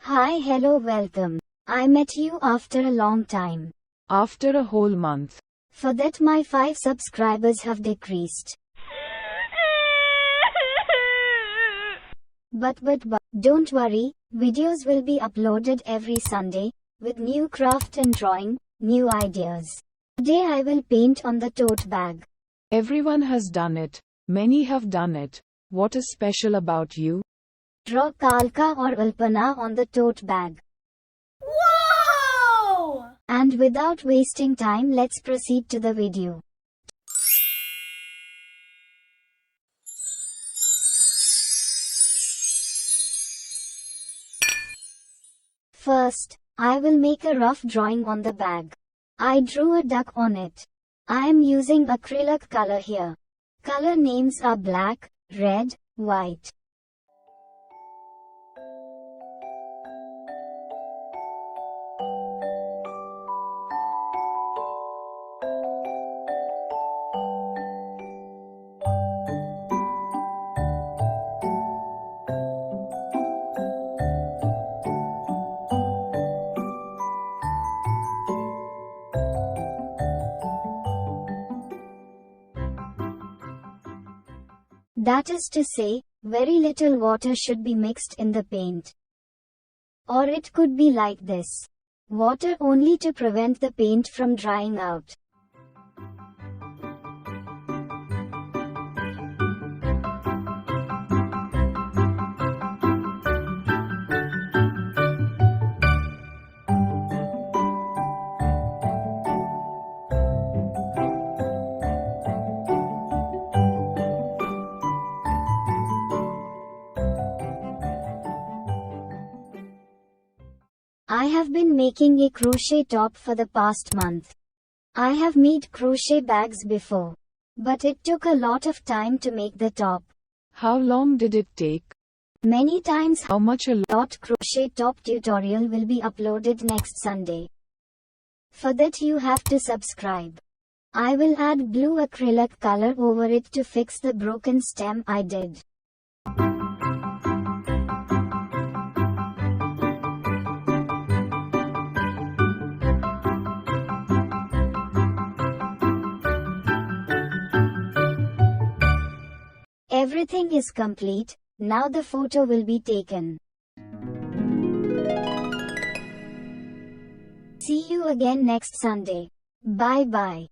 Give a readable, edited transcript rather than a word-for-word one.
Hi, hello, welcome. I met you after a long time. After a whole month. For that my 5 subscribers have decreased. But don't worry, videos will be uploaded every Sunday, with new craft and drawing, new ideas. Today I will paint on the tote bag. Everyone has done it. Many have done it. What is special about you? Draw Kalka or Alpona on the tote bag. Whoa! And without wasting time, let's proceed to the video. First, I will make a rough drawing on the bag. I drew a duck on it. I am using acrylic color here. Color names are black, red, white. That is to say, very little water should be mixed in the paint. Or it could be like this. Water only to prevent the paint from drying out. I have been making a crochet top for the past month. I have made crochet bags before, but it took a lot of time to make the top. How long did it take? Many times. How much a lot? Crochet top tutorial will be uploaded next Sunday. For that you have to subscribe. I will add blue acrylic color over it to fix the broken stem I did. Everything is complete, now the photo will be taken. See you again next Sunday. Bye bye.